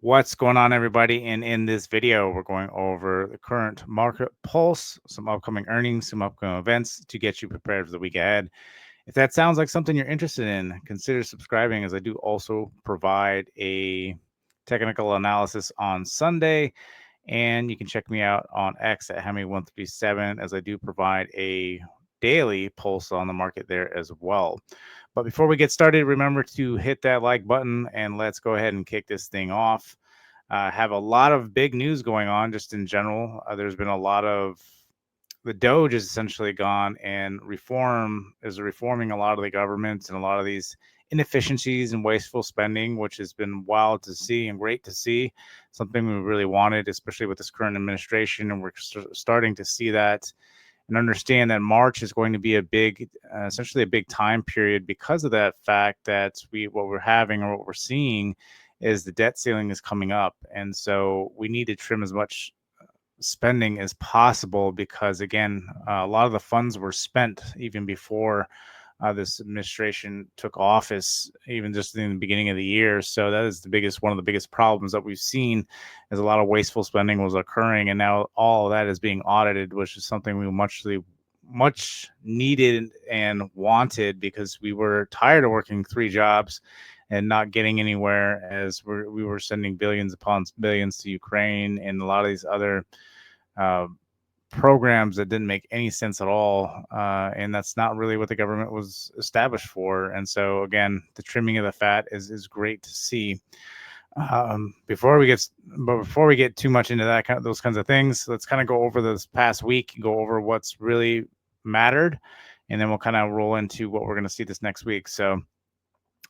What's going on, everybody? And in this video, we're going over the current market pulse, some upcoming earnings, some upcoming events to get you prepared for the week ahead. If that sounds like something you're interested in, consider subscribing, as I do also provide a technical analysis on Sunday. And you can check me out on X at Hemi137, as I do provide a daily pulse on the market there as well. But before we get started, remember to hit that like button and let's go ahead and kick this thing off. Have a lot of big news going on just in general. There's been a lot of the Doge is essentially gone, and reform is reforming a lot of the governments and a lot of these inefficiencies and wasteful spending, which has been wild to see and great to see. Something we really wanted, especially with this current administration, and we're starting to see that and understand that March is going to be a big, essentially a big time period because of that fact that what we're having or what we're seeing is the debt ceiling is coming up, and so we need to trim as much spending as possible because again, a lot of the funds were spent even before this administration took office, even just in the beginning of the year. So that is one of the biggest problems that we've seen, is a lot of wasteful spending was occurring, and now all of that is being audited, which is something we much needed and wanted, because we were tired of working three jobs and not getting anywhere, as we were sending billions upon billions to Ukraine and a lot of these other uh, programs that didn't make any sense at all, and that's not really what the government was established for. And so again, the trimming of the fat is great to see. Before we get too much into those kinds of things, let's kind of go over this past week, go over what's really mattered, and then we'll kind of roll into what we're going to see this next week. So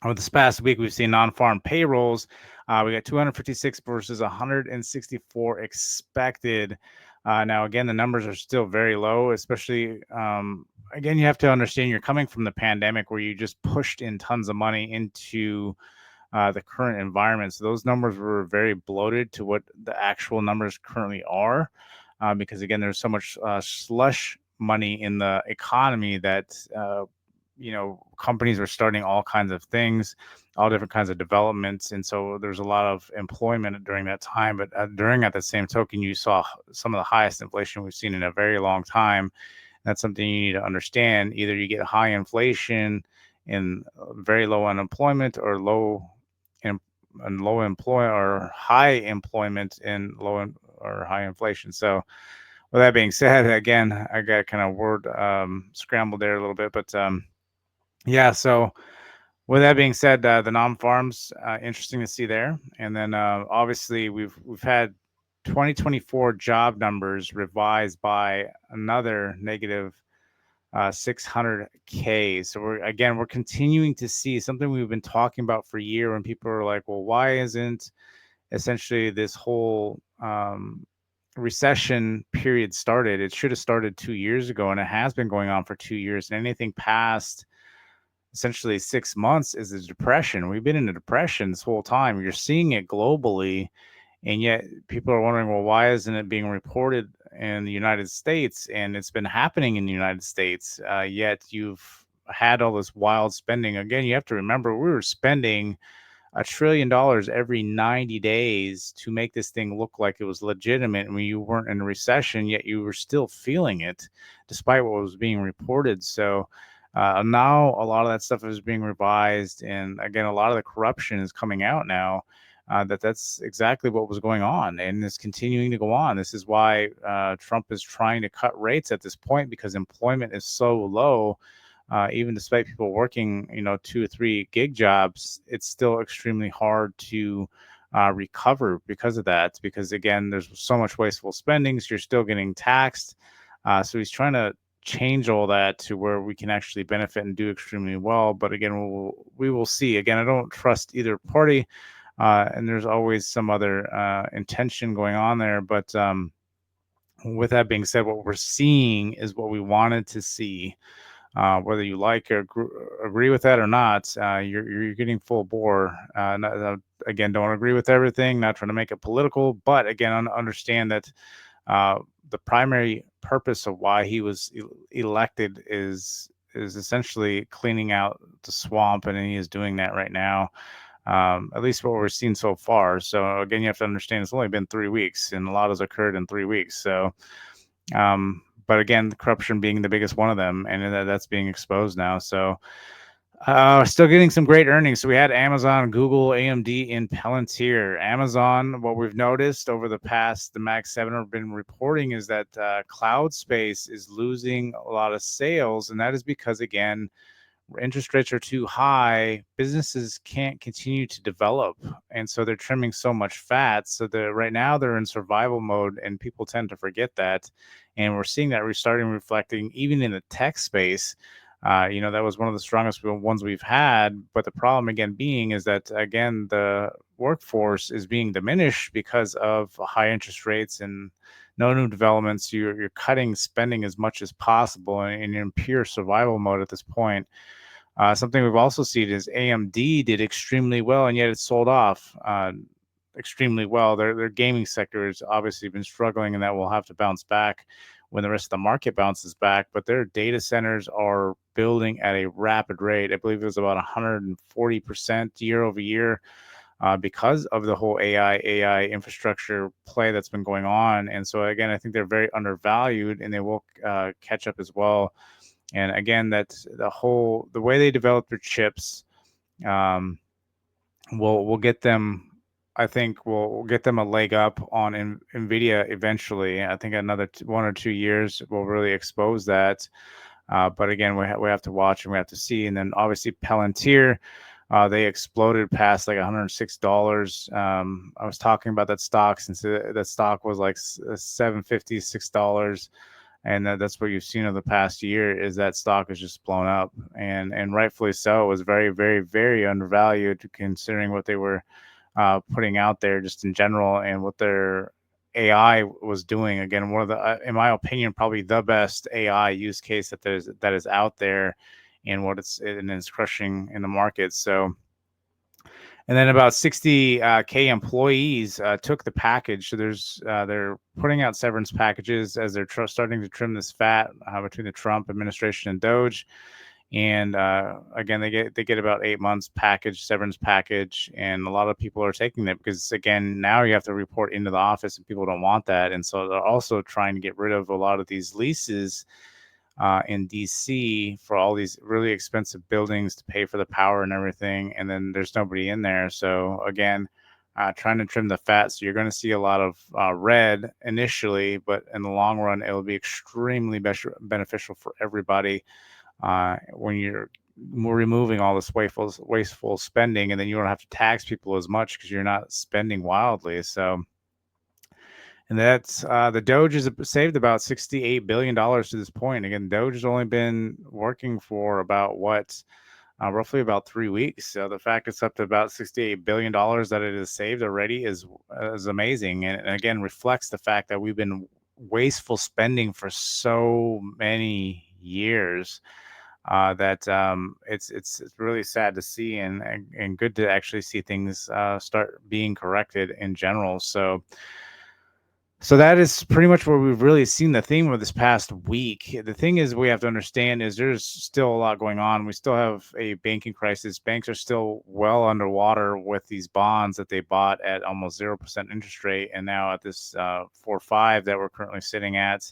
over this past week, we've seen non-farm payrolls. We got 256 versus 164 expected. Now, again, the numbers are still very low, especially, again, you have to understand you're coming from the pandemic where you just pushed in tons of money into the current environment. So those numbers were very bloated to what the actual numbers currently are, because, again, there's so much slush money in the economy that companies are starting all kinds of things, all different kinds of developments, and so there's a lot of employment during that time. But at the same token, you saw some of the highest inflation we've seen in a very long time. That's something you need to understand. Either you get high inflation and very low unemployment, or high employment and or high inflation. So with that being said, again, I got kind of word scrambled there a little bit, but yeah. So with that being said, the non-farms, interesting to see there. And then obviously we've had 2024 job numbers revised by another negative 600K. So we're continuing to see something we've been talking about for a year, when people are like, well, why isn't essentially this whole recession period started? It should have started 2 years ago, and it has been going on for 2 years. And anything past essentially 6 months is a depression. We've been in a depression this whole time. You're seeing it globally, and yet people are wondering, well, why isn't it being reported in the United States? And it's been happening in the United States, yet you've had all this wild spending. Again, you have to remember, we were spending $1 trillion every 90 days to make this thing look like it was legitimate. And when you weren't in a recession, yet you were still feeling it despite what was being reported. So now a lot of that stuff is being revised, and again, a lot of the corruption is coming out now. That's exactly what was going on, and is continuing to go on. This is why Trump is trying to cut rates at this point, because employment is so low. Even despite people working, 2 or 3 gig jobs, it's still extremely hard to recover because of that. Because again, there's so much wasteful spending, so you're still getting taxed. So he's trying to change all that to where we can actually benefit and do extremely well. But again, we will see. Again, I don't trust either party, and there's always some other intention going on there. But with that being said, what we're seeing is what we wanted to see. Whether you like or agree with that or not, you're getting full bore. Again, don't agree with everything. Not trying to make it political, but again, understand that the primary purpose of why he was elected is essentially cleaning out the swamp, and he is doing that right now. at least what we're seeing so far. So again, you have to understand it's only been 3 weeks, and a lot has occurred in 3 weeks. So, but again, the corruption being the biggest one of them, and that's being exposed now. So, still getting some great earnings. So we had Amazon, Google, AMD, and Palantir. Amazon, what we've noticed over the Mag 7 have been reporting is that cloud space is losing a lot of sales. And that is because, again, interest rates are too high, businesses can't continue to develop, and so they're trimming so much fat. So right now they're in survival mode, and people tend to forget that. And we're seeing that restarting, reflecting even in the tech space. That was one of the strongest ones we've had. But the problem again being is that again the workforce is being diminished because of high interest rates and no new developments. You're cutting spending as much as possible, and you're in pure survival mode at this point. Something we've also seen is AMD did extremely well, and yet it sold off extremely well. Their gaming sector has obviously been struggling, and that will have to bounce back when the rest of the market bounces back. But their data centers are building at a rapid rate. I believe it was about 140% year over year because of the whole AI infrastructure play that's been going on. And so again, I think they're very undervalued, and they will catch up as well. And again, that's the way they develop their chips will get them. I think will get them a leg up on NVIDIA eventually. I think another 1 or 2 years will really expose that. But again, we have to watch and we have to see. And then obviously Palantir, they exploded past like $106. I was talking about that stock since that stock was like $7.50, $6. And that's what you've seen over the past year is that stock has just blown up, and rightfully so. It was very, very, very undervalued considering what they were putting out there just in general and what their AI was doing. Again, one of the, in my opinion, probably the best AI use case that is out there, and it's crushing in the market. So. And then about 60K employees took the package. So they're putting out severance packages as they're starting to trim this fat between the Trump administration and Doge. And again, they get about 8 months severance package, and a lot of people are taking that because again, now you have to report into the office, and people don't want that. And so they're also trying to get rid of a lot of these leases in DC for all these really expensive buildings to pay for the power and everything, and then there's nobody in there. So again, trying to trim the fat. So you're going to see a lot of red initially, but in the long run, it will be extremely beneficial for everybody when you're removing all this wasteful spending, and then you don't have to tax people as much because you're not spending wildly. So. And that's the Doge has saved about $68 billion to this point. Again, Doge has only been working for about roughly about 3 weeks. So the fact it's up to about $68 billion that it has saved already is amazing. And again, reflects the fact that we've been wasteful spending for so many years that it's really sad to see and good to actually see things start being corrected in general. So that is pretty much where we've really seen the theme of this past week. The thing is we have to understand is there's still a lot going on. We still have a banking crisis. Banks are still well underwater with these bonds that they bought at almost 0% interest rate. And now at this 4.5 that we're currently sitting at,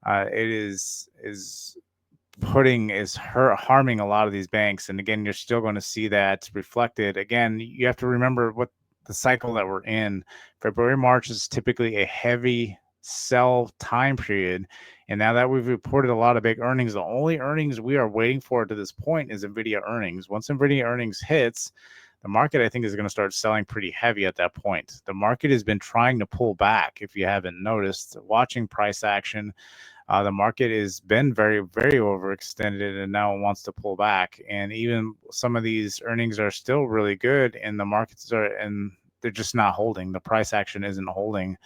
it is harming a lot of these banks. And again, you're still going to see that reflected. Again, you have to remember what the cycle that we're in. February, March is typically a heavy sell time period. And now that we've reported a lot of big earnings, the only earnings we are waiting for to this point is NVIDIA earnings. Once NVIDIA earnings hits, the market, I think, is going to start selling pretty heavy at that point. The market has been trying to pull back. If you haven't noticed, watching price action, the market has been very, very overextended and now wants to pull back. And even some of these earnings are still really good, and the markets they're just not holding. The price action isn't holding.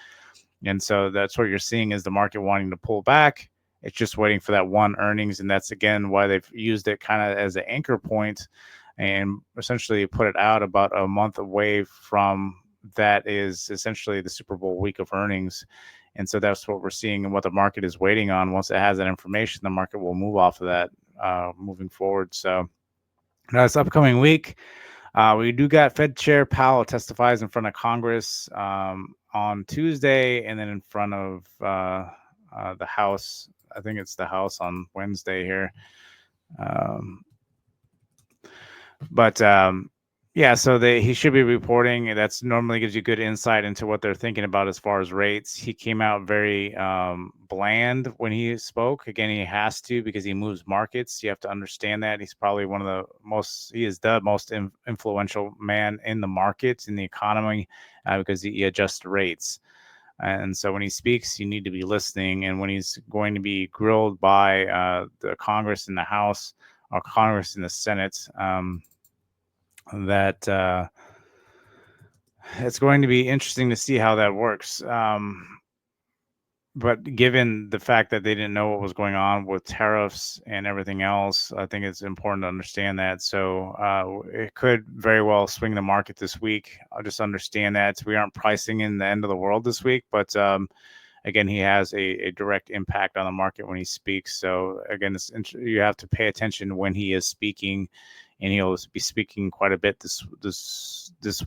And so that's what you're seeing is the market wanting to pull back. It's just waiting for that one earnings. And that's, again, why they've used it kind of as an anchor point and essentially put it out about a month away from that is essentially the Super Bowl week of earnings. And so that's what we're seeing and what the market is waiting on. Once it has that information, the market will move off of that moving forward. So now this upcoming week, We do got Fed Chair Powell testifies in front of Congress on Tuesday, and then in front of the House. I think it's the House on Wednesday here. But yeah, so he should be reporting. That's normally gives you good insight into what they're thinking about as far as rates. He came out very bland when he spoke. Again, he has to because he moves markets. You have to understand that he's probably one of the most. He is the most influential man in the markets in the economy because he adjusts rates. And so when he speaks, you need to be listening. And when he's going to be grilled by the Congress and the House, or Congress and the Senate, that it's going to be interesting to see how that works. But given the fact that they didn't know what was going on with tariffs and everything else, I think it's important to understand that. So it could very well swing the market this week. I'll just understand that we aren't pricing in the end of the world this week, but again, he has a direct impact on the market when he speaks. So again, you have to pay attention when he is speaking, and he'll be speaking quite a bit this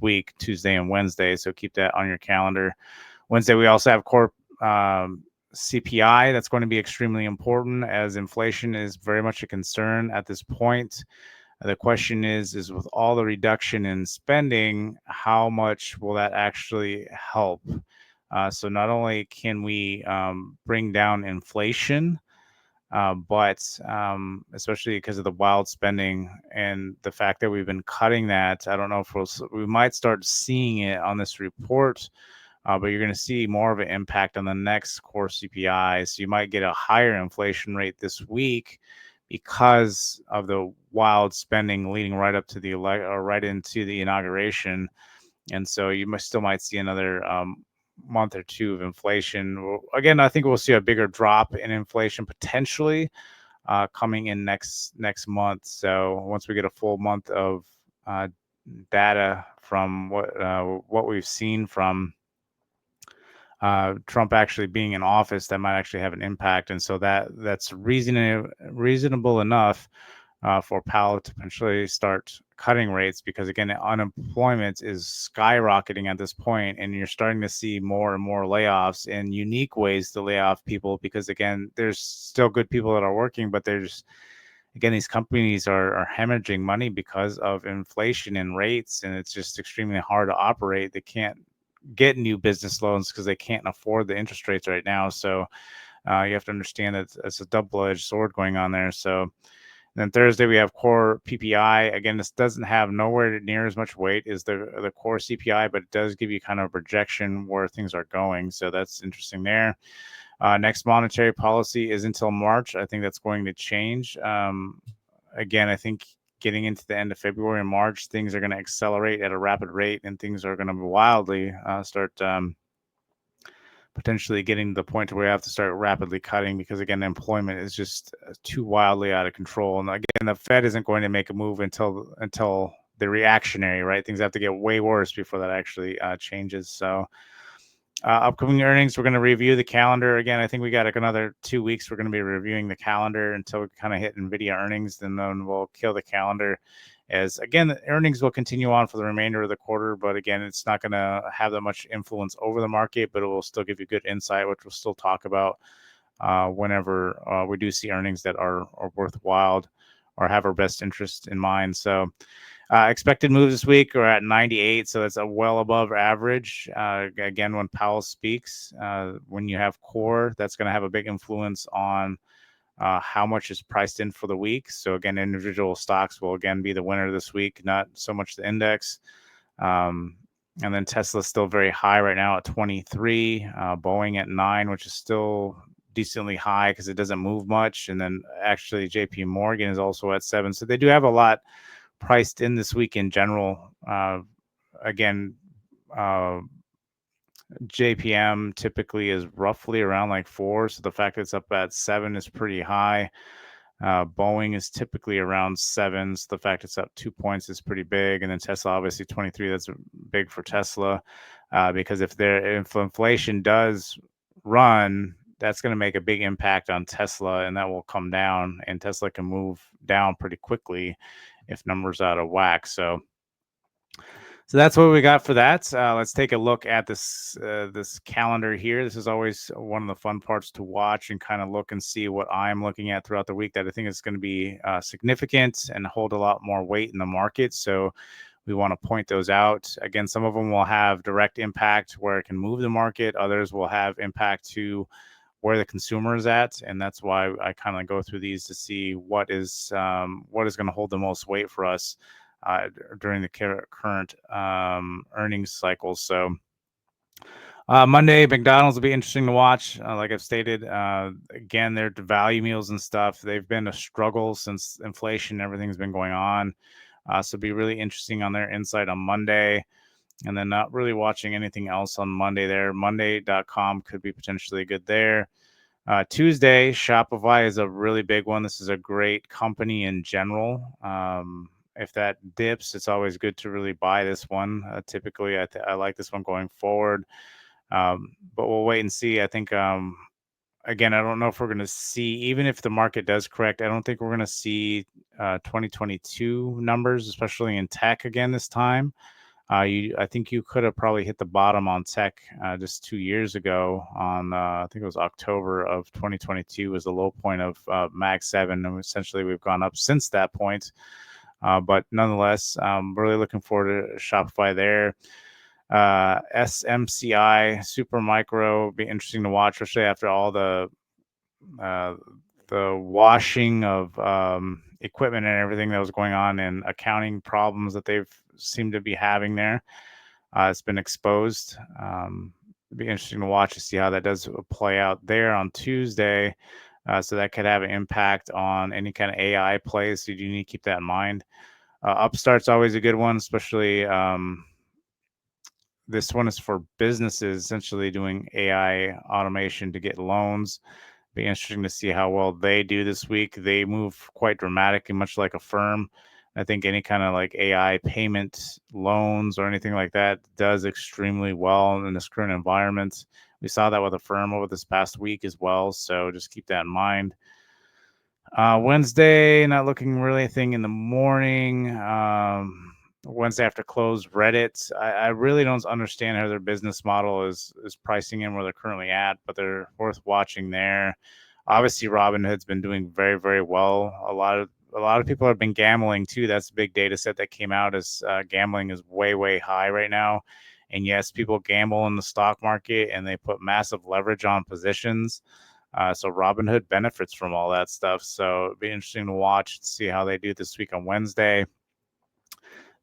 week, Tuesday and Wednesday. So keep that on your calendar. Wednesday, we also have core CPI. That's going to be extremely important as inflation is very much a concern at this point. The question is with all the reduction in spending, how much will that actually help? So not only can we bring down inflation, but especially because of the wild spending and the fact that we've been cutting that, I don't know if we might start seeing it on this report. But you're going to see more of an impact on the next core CPI. So you might get a higher inflation rate this week because of the wild spending leading right up to the right into the inauguration. And so you still might see another month or two of inflation. Again, I think we'll see a bigger drop in inflation potentially coming in next month. So once we get a full month of data from what we've seen from Trump actually being in office, that might actually have an impact. And so that's reasonable enough for Powell to potentially start cutting rates, because again, unemployment is skyrocketing at this point, and you're starting to see more and more layoffs and unique ways to lay off people, because again, there's still good people that are working, but again, these companies are hemorrhaging money because of inflation and rates, and it's just extremely hard to operate. They can't get new business loans because they can't afford the interest rates right now. So you have to understand that it's a double-edged sword going on there. So then Thursday we have core PPI. Again, this doesn't have nowhere near as much weight as the core CPI, but it does give you kind of a projection where things are going. So that's interesting there. Next monetary policy is until March. I think that's going to change. Again, I think getting into the end of February and March, things are going to accelerate at a rapid rate, and things are going to wildly start potentially getting to the point where we have to start rapidly cutting, because again, employment is just too wildly out of control. And again, the Fed isn't going to make a move until the reactionary, right? Things have to get way worse before that actually changes. So upcoming earnings, we're going to review the calendar again. I think we got another 2 weeks. We're going to be reviewing the calendar until we kind of hit NVIDIA earnings, and then we'll kill the calendar. As again, the earnings will continue on for the remainder of the quarter, but again, it's not going to have that much influence over the market, but it will still give you good insight, which we'll still talk about whenever we do see earnings that are worthwhile or have our best interest in mind. So expected moves this week are at 98, so that's a well above average. Again, when Powell speaks, when you have core, that's going to have a big influence on how much is priced in for the week. So again, individual stocks will again be the winner this week, not so much the index. And then Tesla's still very high right now at 23, Boeing at 9, which is still decently high because it doesn't move much. And then actually JP Morgan is also at 7. So they do have a lot priced in this week in general. Again, JPM typically is roughly around like 4, so the fact that it's up at 7 is pretty high. Boeing is typically around 7, so the fact it's up 2 points is pretty big. And then Tesla, obviously 23, that's big for Tesla, because if inflation does run, that's going to make a big impact on Tesla, and that will come down, and Tesla can move down pretty quickly if numbers out of whack. So So that's what we got for that. Let's take a look at this calendar here. This is always one of the fun parts to watch and kind of look and see what I'm looking at throughout the week that I think is going to be significant and hold a lot more weight in the market. So we want to point those out. Again, some of them will have direct impact where it can move the market. Others will have impact to where the consumer is at, and that's why I kind of go through these to see what is going to hold the most weight for us during the current earnings cycle. So Monday, McDonald's will be interesting to watch. Like I've stated, again, their value meals and stuff, they've been a struggle since inflation, everything's been going on. So it'll be really interesting on their insight on Monday. And then not really watching anything else on Monday there. Monday.com could be potentially good there. Tuesday, Shopify is a really big one. This is a great company in general. If that dips, it's always good to really buy this one. Typically, I like this one going forward. But we'll wait and see. I think, again, I don't know if we're going to see, even if the market does correct, I don't think we're going to see 2022 numbers, especially in tech again this time. I think you could have probably hit the bottom on tech just 2 years ago on I think it was October of 2022 was the low point of Mag 7, and essentially we've gone up since that point. But nonetheless, really looking forward to Shopify there. SMCI Supermicro be interesting to watch, especially after all the washing of equipment and everything that was going on and accounting problems that they've seemed to be having there. It's been exposed. It'd be interesting to watch to see how that does play out there on Tuesday. So that could have an impact on any kind of AI plays. So you need to keep that in mind. Upstart's always a good one, especially this one is for businesses essentially doing AI automation to get loans. Be interesting to see how well they do this week. They move quite dramatically, much like a firm. I think any kind of like AI payment loans or anything like that does extremely well in this current environment. We saw that with a firm over this past week as well. So just keep that in mind. Wednesday, not looking really anything in the morning. Wednesday after close, Reddit. I really don't understand how their business model is pricing in where they're currently at, but they're worth watching there. Obviously, Robinhood's been doing very, very well. A lot of people have been gambling too. That's a big data set that came out as gambling is way, way high right now. And yes, people gamble in the stock market and they put massive leverage on positions. So Robinhood benefits from all that stuff. So it'd be interesting to watch and see how they do this week on Wednesday.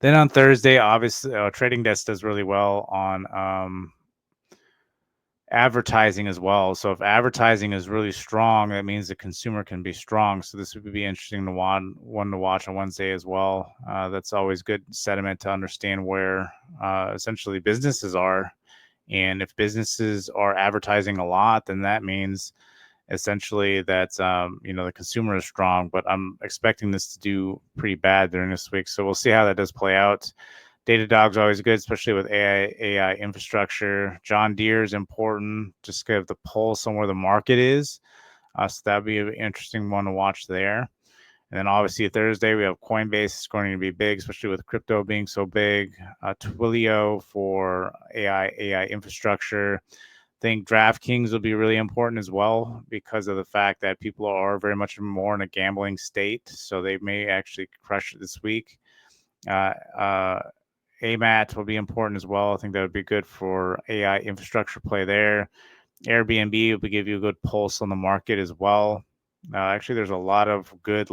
Then on Thursday, obviously, Trading Desk does really well on advertising as well. So if advertising is really strong, that means the consumer can be strong. So this would be interesting to one to watch on Wednesday as well. That's always good sentiment to understand where essentially businesses are. And if businesses are advertising a lot, then that means essentially that the consumer is strong, but I'm expecting this to do pretty bad during this week. So we'll see how that does play out. Datadog's always good, especially with AI infrastructure. John Deere is important, just to have the pulse on where the market is. So that'd be an interesting one to watch there. And then obviously Thursday we have Coinbase. It's going to be big, especially with crypto being so big. Twilio for AI infrastructure. Think DraftKings will be really important as well because of the fact that people are very much more in a gambling state. So they may actually crush it this week. AMAT will be important as well. I think that would be good for AI infrastructure play there. Airbnb will give you a good pulse on the market as well. Actually, there's a lot of good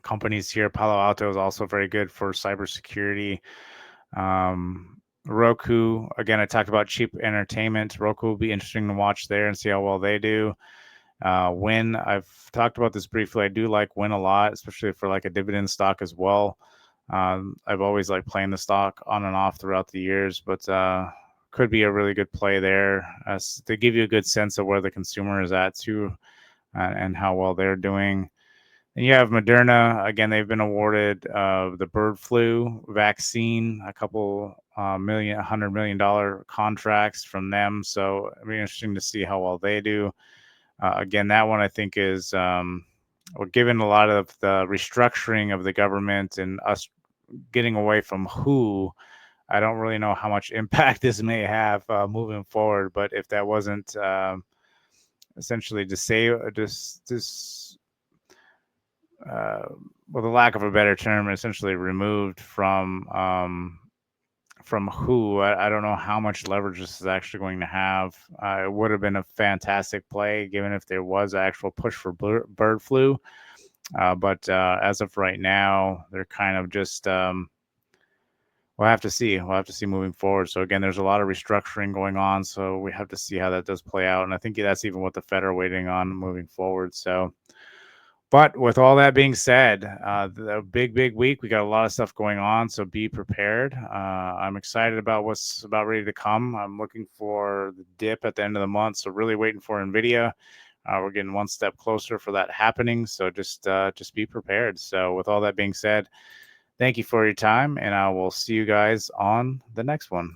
companies here. Palo Alto is also very good for cybersecurity. Roku, again, I talked about cheap entertainment. Roku will be interesting to watch there and see how well they do. Wynn, I've talked about this briefly. I do like Wynn a lot, especially for like a dividend stock as well. I've always liked playing the stock on and off throughout the years, but could be a really good play there. They give you a good sense of where the consumer is at too, and how well they're doing. And you have Moderna. Again, they've been awarded the bird flu vaccine, a couple $100 million contracts from them. So it'll be interesting to see how well they do. Again, that one I think is, given a lot of the restructuring of the government and us getting away from who, I don't really know how much impact this may have moving forward. But if that wasn't essentially to say this with a lack of a better term, essentially removed from who, I don't know how much leverage this is actually going to have. It would have been a fantastic play given if there was actual push for bird flu. But as of right now, they're kind of just we'll have to see. We'll have to see moving forward. So again, there's a lot of restructuring going on. So we have to see how that does play out. And I think that's even what the Fed are waiting on moving forward. So, but with all that being said, the big week. We got a lot of stuff going on. So be prepared. I'm excited about what's about ready to come. I'm looking for the dip at the end of the month. So really waiting for NVIDIA. We're getting one step closer for that happening. So just be prepared. So with all that being said, thank you for your time, and I will see you guys on the next one.